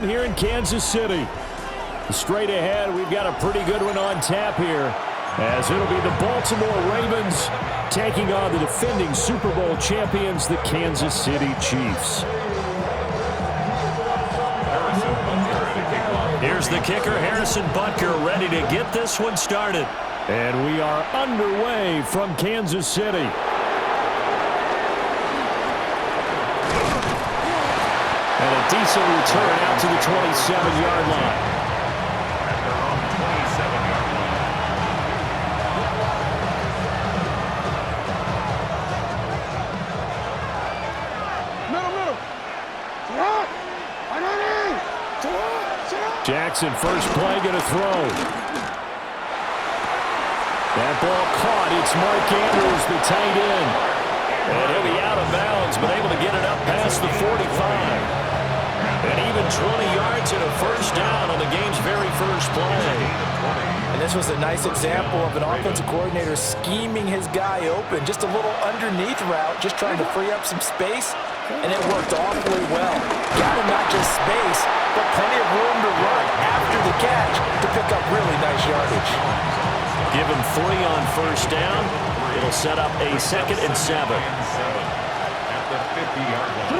Here in Kansas City. Straight ahead, we've got a pretty good one on tap here, as it'll be the Baltimore Ravens taking on the defending Super Bowl champions, the Kansas City Chiefs. Here's the kicker, Harrison Butker, ready to get this one started. And we are underway from Kansas City. And a decent return out to the 27-yard line. Jackson, first play, going to throw. That ball caught. It's Mark Andrews, the tight end. And he'll be out of bounds, but able to get it up past the 45. And even 20 yards and a first down on the game's very first play. And this was a nice example of an offensive coordinator scheming his guy open. Just a little underneath route, just trying to free up some space. And it worked awfully well. Got him not just space, but plenty of room to run after the catch to pick up really nice yardage. Give him 3 on first down. It'll set up a 2nd and 7. At the 50-yard line.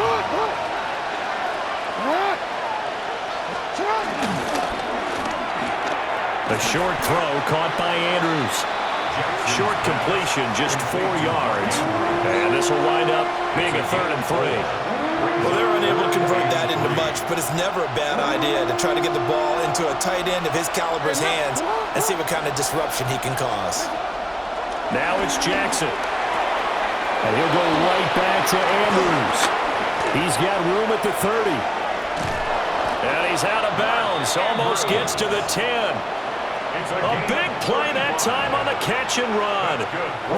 A short throw caught by Andrews. Short completion, just 4 yards. And this will wind up being a 3rd and 3. Well, they're unable to convert that into much, but it's never a bad idea to try to get the ball into a tight end of his caliber's hands and see what kind of disruption he can cause. Now it's Jackson. And he'll go right back to Andrews. He's got room at the 30. And he's out of bounds. Almost gets to the 10. A big play that time on the catch and run.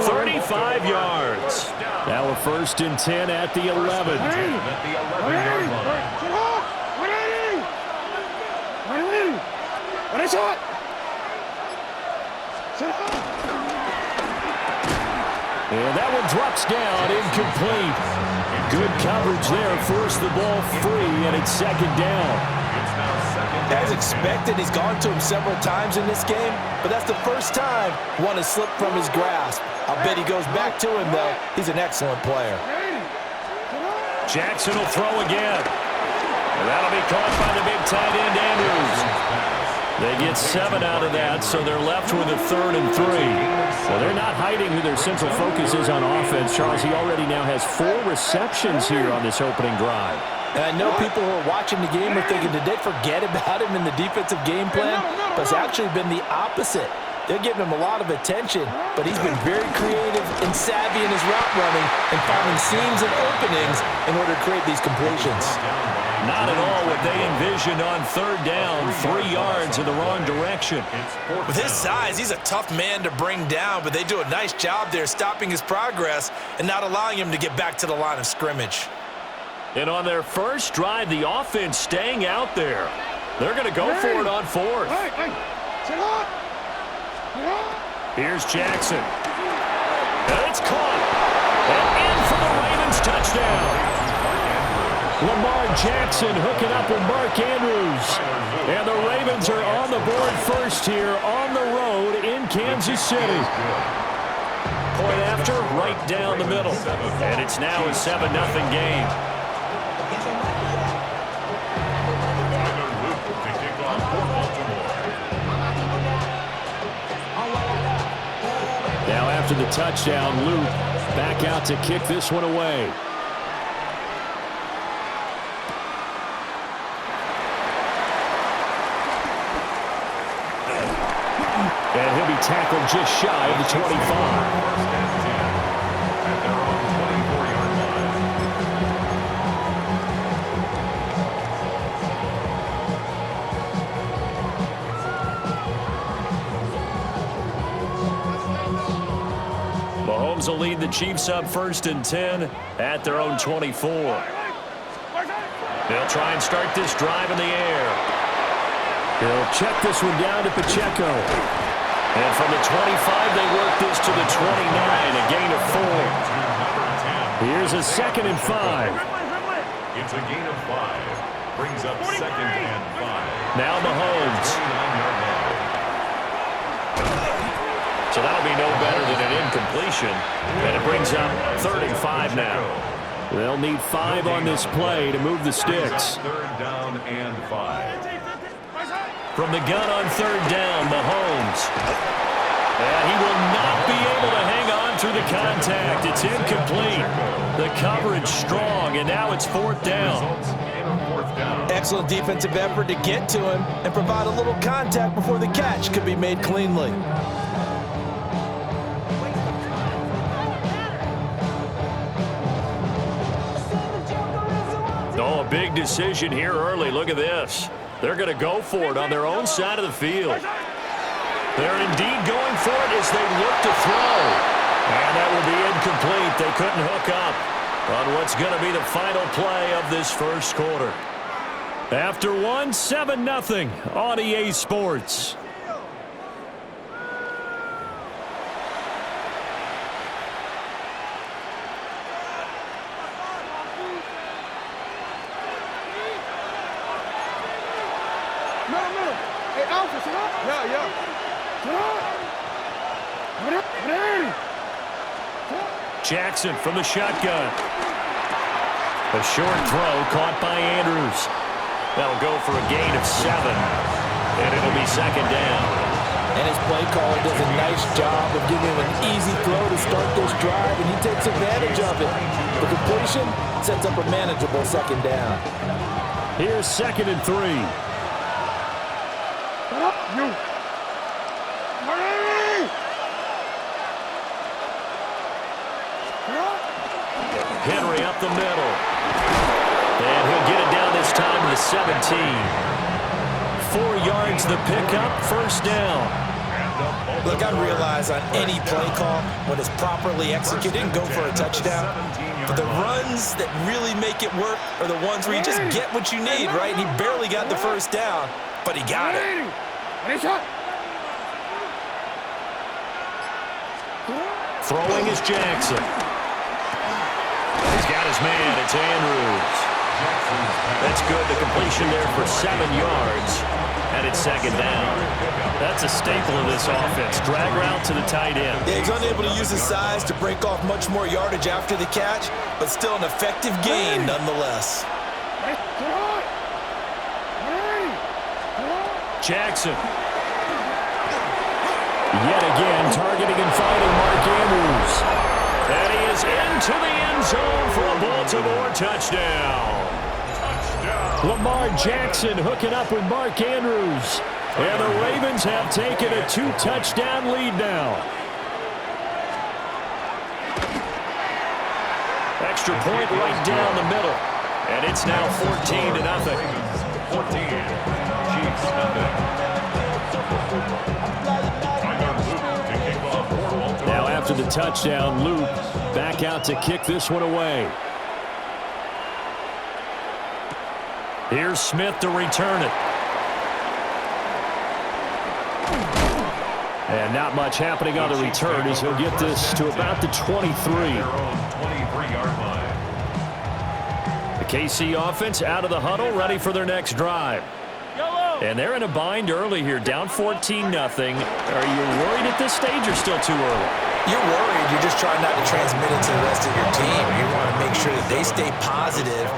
35 yards. Now a 1st and 10 at the 11. And that one drops down, incomplete. Good coverage there, forced the ball free, and it's 2nd down. As expected, he's gone to him several times in this game, but that's the first time one has slipped from his grasp. I'll bet he goes back to him, though. He's an excellent player. Jackson will throw again. And that'll be caught by the big tight end, Andrews. They get 7 out of that, so they're left with a 3rd and 3. Well, they're not hiding who their central focus is on offense. Charles, he already now has 4 receptions here on this opening drive. And I know people who are watching the game are thinking, did they forget about him in the defensive game plan? But it's actually been the opposite. They're giving him a lot of attention, but he's been very creative and savvy in his route running and finding seams and openings in order to create these completions. Not at all what they envisioned on 3rd down, 3 yards in the wrong direction. With his size, he's a tough man to bring down, but they do a nice job there stopping his progress and not allowing him to get back to the line of scrimmage. And on their first drive, the offense staying out there. They're going to go for it on 4th. Here's Jackson. And it's caught. And in for the Ravens touchdown. Lamar Jackson hooking up with Mark Andrews. And the Ravens are on the board first here on the road in Kansas City. Point after, right down the middle. And it's now a 7-0 game. Now after the touchdown, Luke back out to kick this one away. And he'll be tackled just shy of the 25. Mahomes will lead the Chiefs up 1st and 10 at their own 24. They'll try and start this drive in the air. He'll check this one down to Pacheco. And from the 25, they work this to the 29, a gain of 4. Here's a 2nd and 5. It's a gain of 5. Brings up 2nd and 5. Now Mahomes. So that'll be no better than an incompletion. And it brings up 3rd and 5 now. They'll need 5 on this play to move the sticks. 3rd down and 5. From the gun on 3rd down, Mahomes. And he will not be able to hang on through the contact. It's incomplete. The coverage strong, and now it's 4th down. Excellent defensive effort to get to him and provide a little contact before the catch could be made cleanly. Oh, a big decision here early. Look at this. They're going to go for it on their own side of the field. They're indeed going for it as they look to throw. And that will be incomplete. They couldn't hook up on what's going to be the final play of this first quarter. After one, 7-0 on EA Sports. Jackson from the shotgun. A short throw caught by Andrews. That'll go for a gain of 7. And it'll be 2nd down. And his play caller does a nice job of giving him an easy throw to start this drive, and he takes advantage of it. The completion sets up a manageable 2nd down. Here's 2nd and 3. Henry up the middle. And he'll get it down this time to the 17. 4 yards the pickup, 1st down. Look, I realize on any play call, when it's properly executed, and go for a touchdown. But the runs that really make it work are the ones where you just get what you need, right? And he barely got the 1st down, but he got it. Throwing is Jackson. He's got his man. It's Andrews. That's good. The completion there for 7 yards. And it's 2nd down. That's a staple of this offense. Drag route to the tight end. Yeah, he's unable to use his size to break off much more yardage after the catch, but still an effective gain nonetheless. Jackson. Yet again, targeting and finding Mark Andrews. And he is into the end zone for a Baltimore touchdown. Lamar Jackson hooking up with Mark Andrews. And the Ravens have taken a 2-touchdown lead now. Extra point right down the middle. And it's now 14-0. 14. Chiefs, nothing. Now after the touchdown, Luke back out to kick this one away. Here's Smith to return it. And not much happening on the return as he'll get this to about the 23. The KC offense out of the huddle, ready for their next drive. And they're in a bind early here, down 14-0. Are you worried at this stage or still too early? You're worried. You're just trying not to transmit it to the rest of your team. You want to make sure that they stay positive.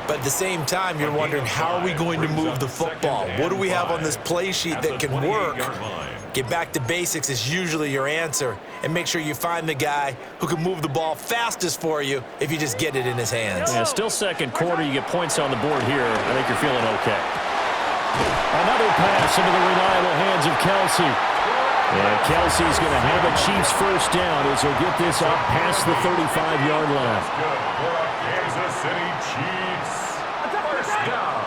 But at the same time, you're wondering, how are we going to move the football? What do we have on this play sheet that can work? Get back to basics is usually your answer. And make sure you find the guy who can move the ball fastest for you if you just get it in his hands. Yeah, still second quarter. You get points on the board here. I think you're feeling okay. Another pass into the reliable hands of Kelsey. And Kelsey's going to have a Chiefs 1st down as he'll get this up past the 35-yard line. Kansas City Chiefs. 1st down.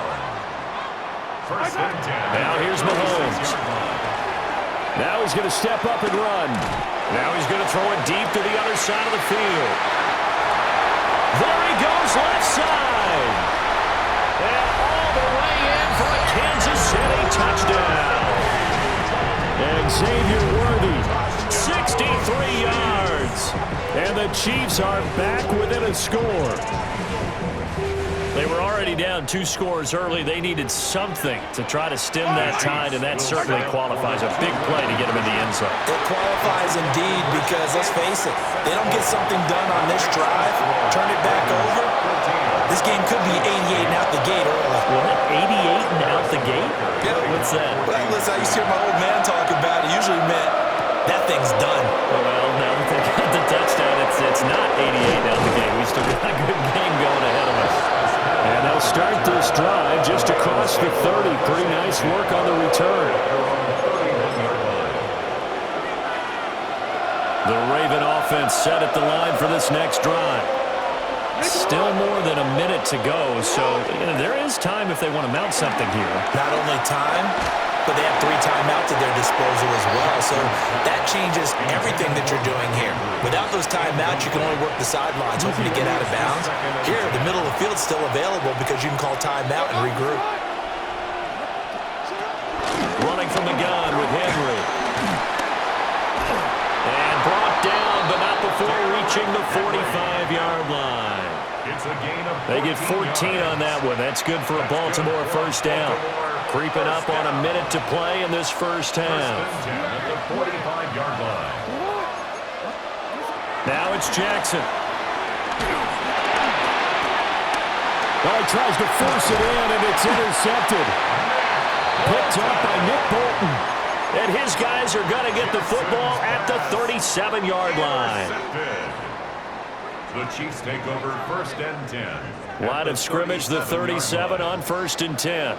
1st and 10. Now here's Mahomes. Now he's going to step up and run. Now he's going to throw it deep to the other side of the field. There he goes, left side. And all the way in for a Kansas City touchdown. And Xavier Worthy, 63 yards. And the Chiefs are back within a score. They were already down 2 scores early. They needed something to try to stem that tide, and that certainly qualifies. A big play to get them in the end zone. It qualifies indeed because, let's face it, they don't get something done on this drive, turn it back over, this game could be 88 and out the gate early. What, 88 and out the gate? Yeah. What's that? Well, listen, I used to hear my old man talk about it. Usually meant that thing's done. Well, now that they got the touchdown, it's not 88 out the gate. We still got a good game going ahead of us. And they'll start this drive just across the 30. Pretty nice work on the return. The Raven offense set at the line for this next drive. Still more than a minute to go, so there is time if they want to mount something here. Not only time, but they have 3 timeouts at their disposal as well, so that changes everything that you're doing here. Without those timeouts, you can only work the sidelines, hoping to get out of bounds. Here, the middle of the field's still available because you can call timeout and regroup. Running from the gun with Henry. And brought down, but not before reaching the 45-yard line. They get 14 on that one. That's good for a Baltimore first down. Creeping up on a minute to play in this first half. Now it's Jackson. Well, he tries to force it in, and it's intercepted. Picked up by Nick Bolton. And his guys are going to get the football at the 37-yard line. The Chiefs take over 1st and 10. Line of scrimmage, the 37 on 1st and 10.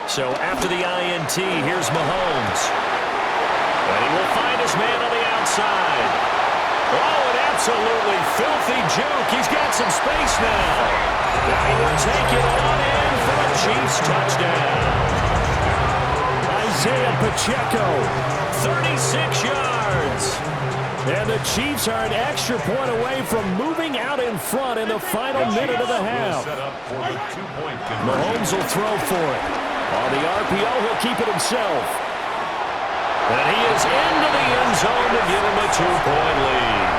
So after the INT, here's Mahomes. And he will find his man on the outside. Oh, an absolutely filthy juke. He's got some space now. He will take it on in for a Chiefs touchdown. Isaiah Pacheco. 36 yards. And the Chiefs are an extra point away from moving out in front in the final minute of the half. Mahomes will throw for it. On the RPO, he'll keep it himself. And he is into the end zone to give him a 2-point lead.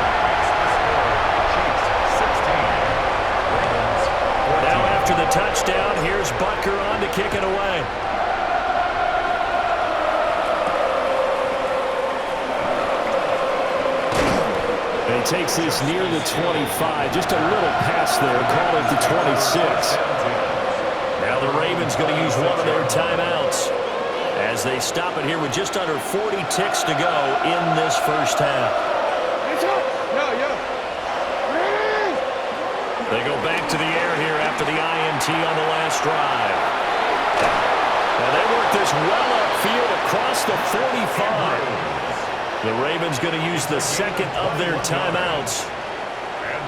Now after the touchdown, here's Butker on to kick it away. And he takes this near the 25. Just a little pass there. Call it the 26. Now the Ravens going to use one of their timeouts as they stop it here with just under 40 ticks to go in this first half. They go back to the air here after the INT on the last drive. And they work this well upfield across the 45. The Ravens going to use the second of their timeouts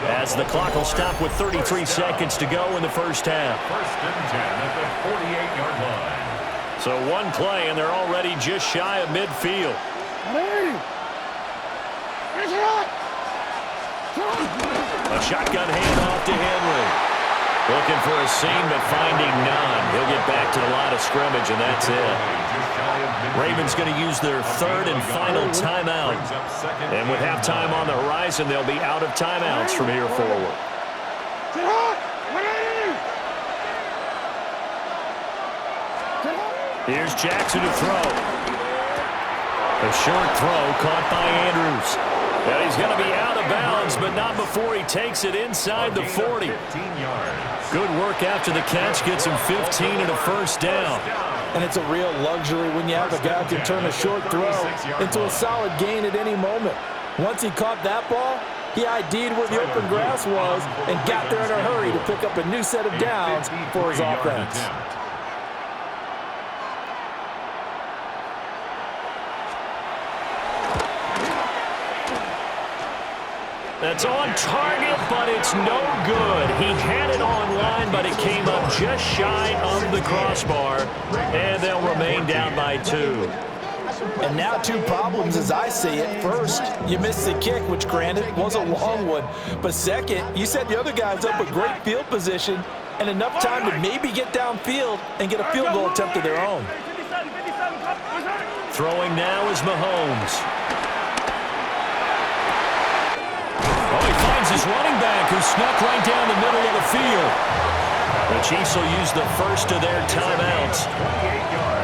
as the clock will stop with 33 seconds to go in the first half. 1st and 10 at the 48-yard line. So one play, and they're already just shy of midfield. A shotgun handoff to Henry. Looking for a seam, but finding none. He'll get back to the line of scrimmage, and that's it. Ravens going to use their 3rd and final timeout. And with halftime on the horizon, they'll be out of timeouts from here forward. Here's Jackson to throw. A short throw caught by Andrews. And he's going to be out of bounds, but not before he takes it inside the 40. Good work after the catch. Gets him 15 and a first down. And it's a real luxury when you have a guy who can turn a short throw into a solid gain at any moment. Once he caught that ball, he ID'd where the open grass was and got there in a hurry to pick up a new set of downs for his offense. That's on target, but it's no good. He had it on line, but it came up just shy of the crossbar, and they'll remain down by 2. And now 2 problems as I see it. First, you missed the kick, which granted was a long one. But second, you set the other guys up with great field position and enough time to maybe get downfield and get a field goal attempt of their own. Throwing now is Mahomes. Oh, he finds his running back who snuck right down the middle of the field. The Chiefs will use the first of their timeouts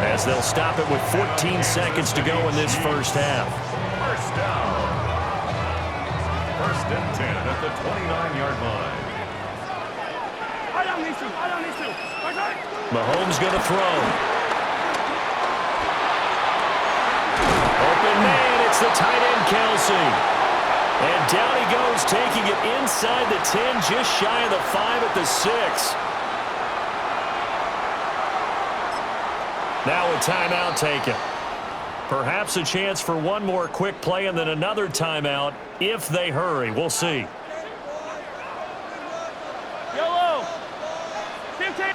as they'll stop it with 14 seconds to go in this first half. First down. First and 10 at the 29-yard line. Mahomes going to throw. Open man, it's the tight end, Kelsey. And down he goes, taking it inside the 10, just shy of the 5 at the 6. Now a timeout taken. Perhaps a chance for one more quick play and then another timeout if they hurry. We'll see. Yellow. 15.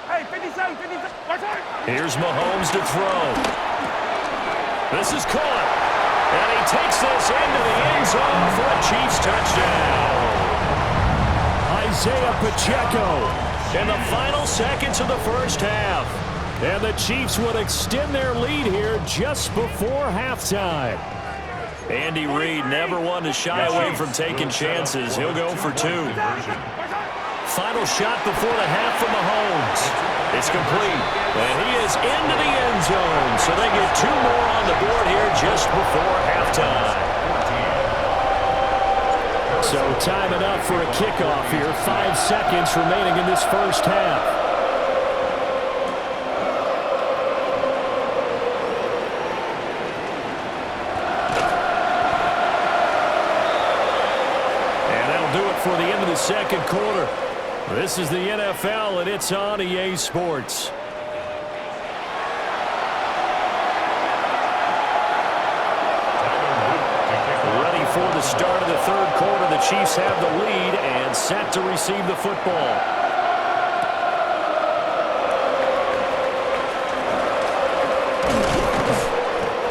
Hey, 57, 57. Here's Mahomes to throw. This is caught. And he takes this into the end zone for a Chiefs touchdown. Isaiah Pacheco in the final seconds of the first half. And the Chiefs would extend their lead here just before halftime. Andy Reid never one to shy away from taking chances. He'll go for 2. Final shot before the half from Mahomes. It's complete. And he is into the end zone. So they get 2 more on the board here just before halftime. So time it up for a kickoff here. 5 seconds remaining in this first half. For the end of the second quarter. This is the NFL, and it's on EA Sports. Ready for the start of the third quarter. The Chiefs have the lead and set to receive the football.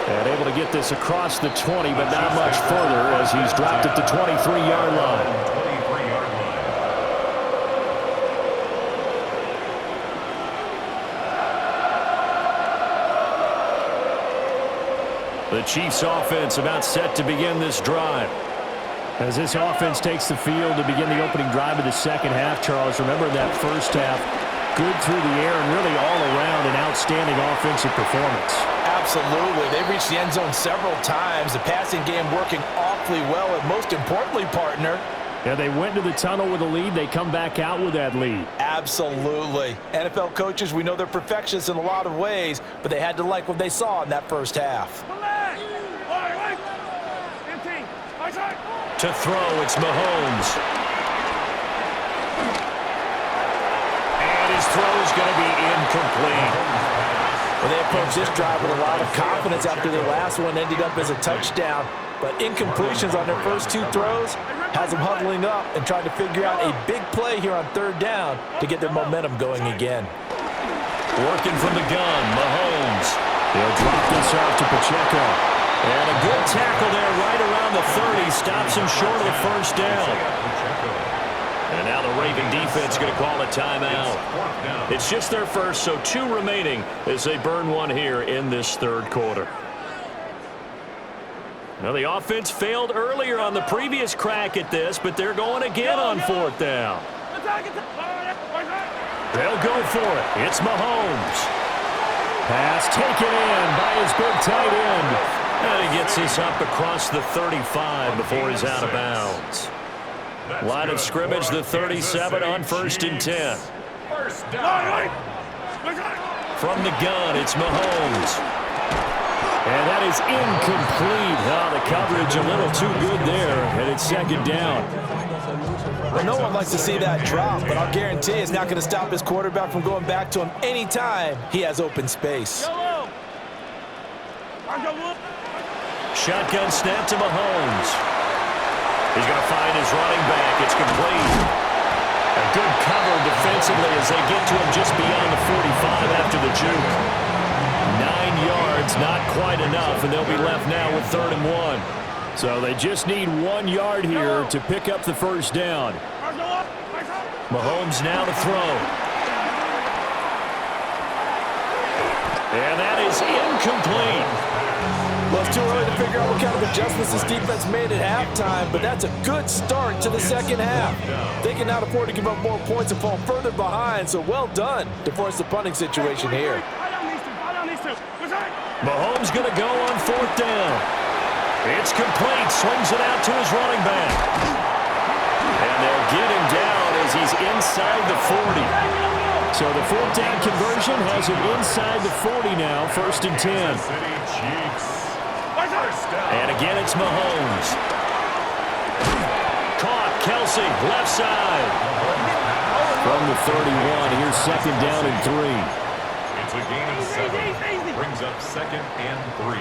And able to get this across the 20, but not much further as he's dropped at the 23-yard line. The Chiefs offense about set to begin this drive. As this offense takes the field to begin the opening drive of the second half, Charles, remember that first half, good through the air and really all around an outstanding offensive performance. Absolutely. They reached the end zone several times. The passing game working awfully well, and most importantly, partner, yeah, they went to the tunnel with a lead. They come back out with that lead. Absolutely. NFL coaches, we know they're perfectionists in a lot of ways, but they had to like what they saw in that first half. To throw, it's Mahomes. And his throw is going to be incomplete. Well, they approached this drive with a lot of confidence after their last one ended up as a touchdown. But incompletions on their first 2 throws has them huddling up and trying to figure out a big play here on third down to get their momentum going again. Working from the gun, Mahomes. He'll drop this off to Pacheco. And a good tackle there right around the 30. Stops him short of the first down. And now the Raven defense going to call a timeout. It's just their first, so 2 remaining as they burn one here in this third quarter. Now the offense failed earlier on the previous crack at this, but they're going again on 4th down. They'll go for it. It's Mahomes. Pass taken in by his big tight end. And he gets this up across the 35 before he's out of bounds. Line of scrimmage, the 37 on 1st and 10. From the gun, it's Mahomes. And that is incomplete. Oh, the coverage a little too good there, and it's 2nd down. Well, no one likes to see that drop, but I'll guarantee it's not going to stop his quarterback from going back to him anytime he has open space. Shotgun snap to Mahomes. He's going to find his running back. It's complete. A good cover defensively as they get to him just beyond the 45 after the juke. 9 yards, not quite enough, and they'll be left now with 3rd and 1. So they just need 1 yard here to pick up the first down. Mahomes now to throw. And that is incomplete. Well, it's too early to figure out what kind of adjustments this defense made at halftime, but that's a good start to the second half. They can now afford to give up more points and fall further behind, so well done to force the punting situation here. Mahomes going to go on fourth down. It's complete. Swings it out to his running back. And they'll get him down as he's inside the 40. So the fourth down conversion has him inside the 40 now, 1st and 10. And again, it's Mahomes. Caught. Kelsey, left side. From the 31, here's 2nd down and 3. It's a gain of 7. Brings up 2nd and 3.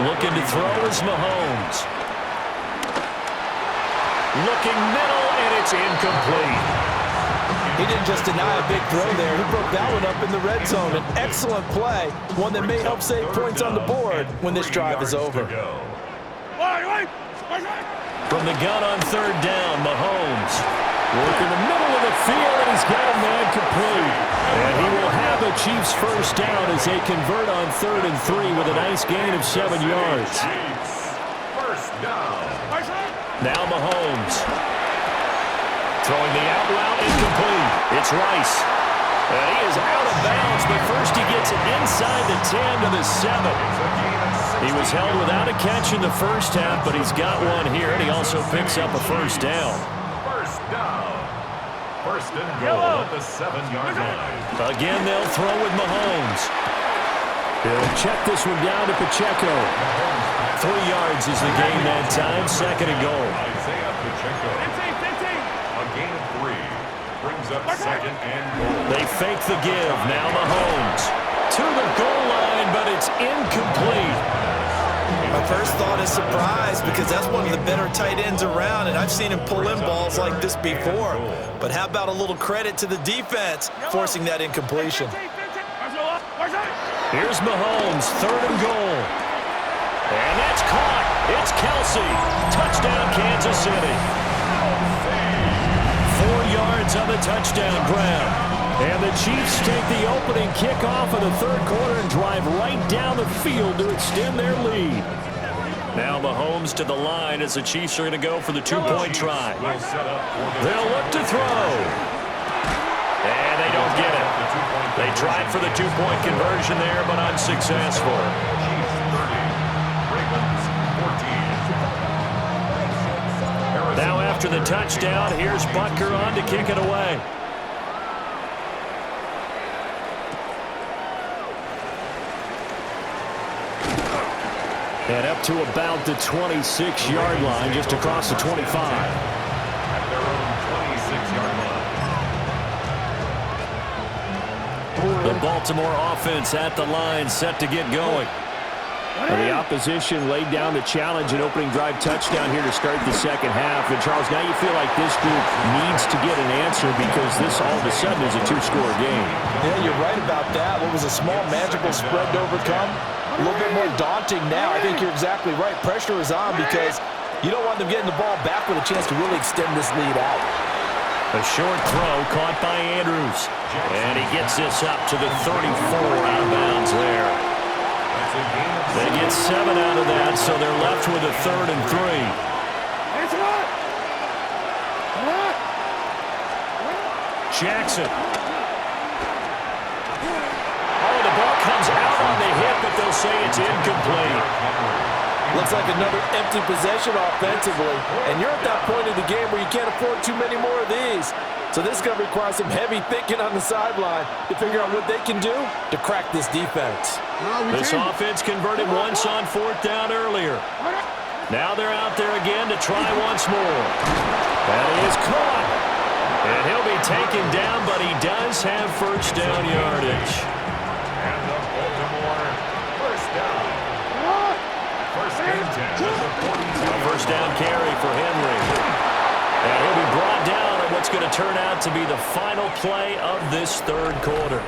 Looking to throw is Mahomes. Looking middle, and it's incomplete. He didn't just deny a big throw there. He broke that one up in the red zone. An excellent play, one that may help save points on the board when this drive is over. From the gun on 3rd down, Mahomes. Working the middle of the field, and he's got a man complete. And he will have a Chiefs first down as they convert on 3rd and 3 with a nice gain of 7 yards. First down. Now Mahomes. Throwing the out route, incomplete. It's Rice. And he is out of bounds, but first he gets it inside the 10 to the 7. He was held without a catch in the first half, but he's got one here, and he also picks up a first down. First down. 1st and goal at the 7-yard line. Again, they'll throw with Mahomes. He'll check this one down to Pacheco. 3 yards is the gain that time, 2nd and goal. Isaiah Pacheco. A gain of 3. Brings up 2nd and goal. They fake the give. Now Mahomes. To the goal line, but it's incomplete. My first thought is surprise because that's one of the better tight ends around, and I've seen him pull in balls like this before. But how about a little credit to the defense forcing that incompletion? Here's Mahomes, 3rd and goal. And that's caught. It's Kelsey. Touchdown, Kansas City. 4 yards on the touchdown grab. And the Chiefs take the opening kickoff of the 3rd quarter and drive right down the field to extend their lead. Now Mahomes to the line as the Chiefs are going to go for the 2-point try. They'll look to throw. And they don't get it. They tried for the 2-point conversion there, but unsuccessful. Chiefs 30. Ravens 14. Now after the touchdown, here's Butker on to kick it away. And up to about the 26-yard line, just across the 25. At their own 26-yard line. The Baltimore offense at the line, set to get going. And the opposition laid down the challenge and opening drive touchdown here to start the second half. And, Charles, now you feel like this group needs to get an answer because this all of a sudden is a 2-score game. Yeah, you're right about that. What was a small, manageable spread to overcome? A little bit more daunting now. I think you're exactly right. Pressure is on because you don't want them getting the ball back with a chance to really extend this lead out. A short throw caught by Andrews. And he gets this up to the 34, out of bounds there. They get 7 out of that, so they're left with a 3rd and 3. Jackson. Oh, the ball comes out on the hit, but they'll say it's incomplete. Looks like another empty possession offensively. And you're at that point in the game where you can't afford too many more of these. So this is going to require some heavy thinking on the sideline to figure out what they can do to crack this defense. This offense converted once on 4th down earlier. Now they're out there again to try once more. That is caught. And he'll be taken down, but he does have first down yardage. And the Baltimore first down. First and 10 at the 42. A first down carry for Henry. And he'll be brought down at what's going to turn out to be the final play of this 3rd quarter.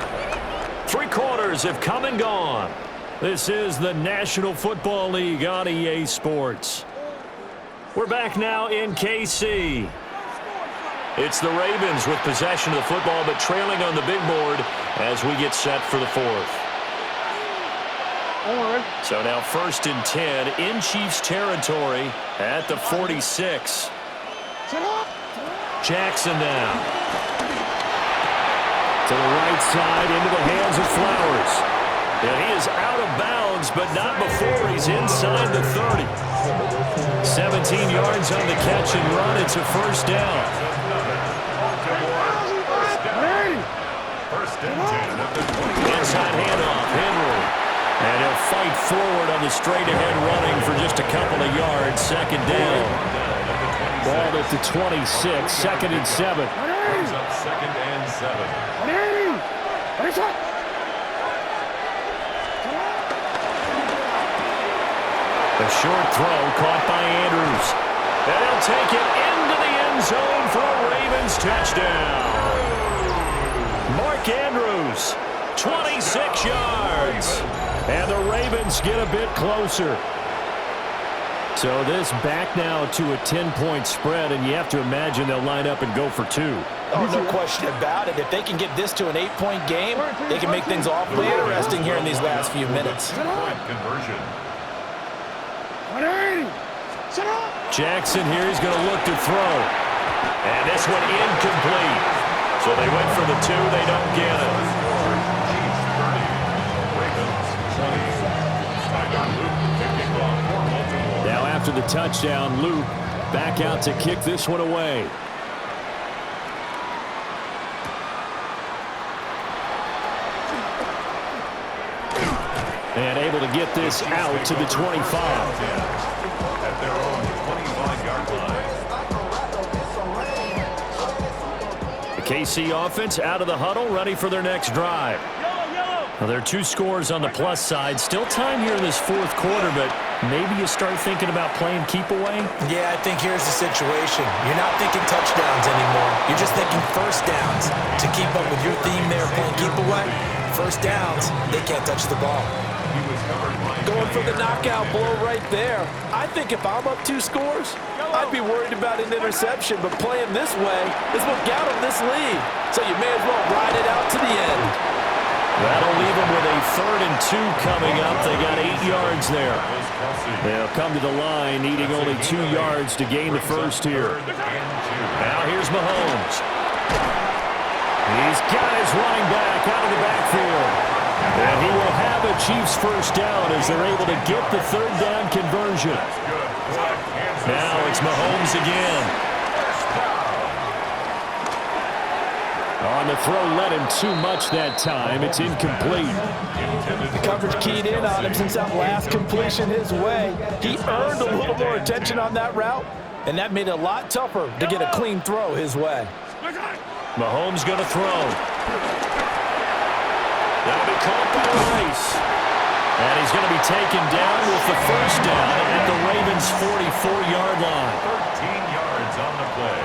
3 quarters have come and gone. This is the National Football League on EA Sports. We're back now in KC. It's the Ravens with possession of the football, but trailing on the big board as we get set for the 4th. So now 1st and 10 in Chiefs territory at the 46. Jackson now. To the right side, into the hands of Flowers. And he is out of bounds, but not before he's inside the 30. 17 yards on the catch and run. It's a first down. First and 10 at the 20. Inside handoff, Henry. And he'll fight forward on the straight-ahead running for just a couple of yards. Second down. Ball at the 26, 2nd and 7. Brings up 2nd and 7. A short throw caught by Andrews. And he'll take it into the end zone for a Ravens touchdown. Mark Andrews, 26 yards. And the Ravens get a bit closer. So this back now to a 10-point spread, and you have to imagine they'll line up and go for 2. Oh, no question about it. If they can get this to an 8-point game, they can make things awfully interesting here in these last few minutes. Point conversion. Jackson here is going to look to throw. And this one incomplete. So they went for the 2. They don't get it. Chiefs 30. Ravens 20. Tiger Luke kicking off for Baltimore. Now after the touchdown, Luke back out to kick this one away. And able to get this out to the 25. At their own 25-yard line. The KC offense out of the huddle, ready for their next drive. Well, there are 2 scores on the plus side. Still time here in this 4th quarter, but maybe you start thinking about playing keep away? Yeah, I think here's the situation. You're not thinking touchdowns anymore. You're just thinking first downs. To keep up with your theme there, playing keep away, first downs, they can't touch the ball. Going for the knockout blow right there. I think if I'm up 2 scores, I'd be worried about an interception, but playing this way is what got them this lead. So you may as well ride it out to the end. That'll leave them with a 3rd and 2 coming up. They got 8 yards there. They'll come to the line, needing only 2 yards to gain the first here. Now here's Mahomes. He's got his running back out of the backfield. And he will have a Chiefs first down as they're able to get the 3rd down conversion. Now it's Mahomes again. On the throw, led him too much that time. It's incomplete. The coverage keyed in on him since that last completion his way. He earned a little more attention on that route, and that made it a lot tougher to get a clean throw his way. Mahomes going to throw. That'll be caught by Rice. And he's going to be taken down with the first down at the Ravens' 44-yard line. 13 yards on the play.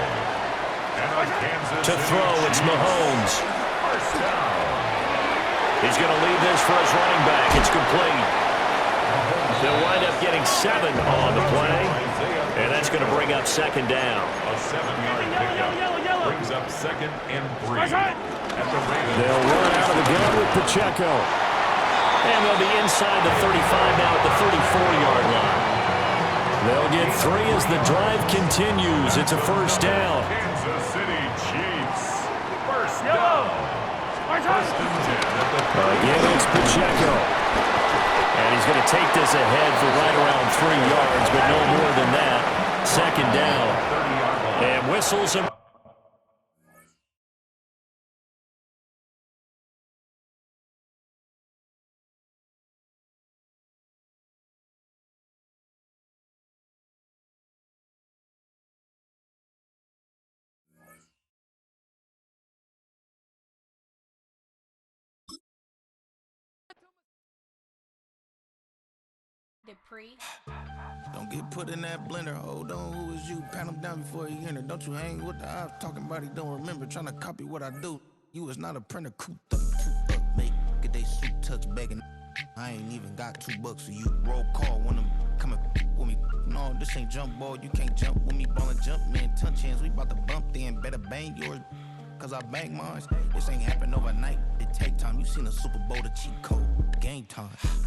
And on Kansas To throw, it's Mahomes. First down. He's going to leave this for his running back. It's complete. They'll wind up getting 7 on the play. And that's going to bring up 2nd down. A 7-yard pickup brings up 2nd and 3. At the Ravens. They'll run out of the gun with Pacheco. And they'll be inside the 35 now at the 34-yard line. They'll get 3 as the drive continues. It's a first down. Kansas City Chiefs. First down. First and 10 at the 30. Again, it's Pacheco. And he's going to take this ahead for right around 3 yards, but no more than that. Second down. 30-yard line. And whistles him. Dupree. Don't get put in that blender. Hold on, who is you? Pat him down before he enter. Don't you hang with the ops talking about he don't remember. Trying to copy what I do. You is not a printer. Cooped up, make get they suit tucks begging. I ain't even got $2 for you. Roll call when I'm coming with me. No, this ain't jump ball. You can't jump with me. Ballin' jump, man. Ton chance. We bout to bump then. Better bang yours. Cause I bang mine. This ain't happen overnight. It take time. You seen a Super Bowl, the cheat code. Game time.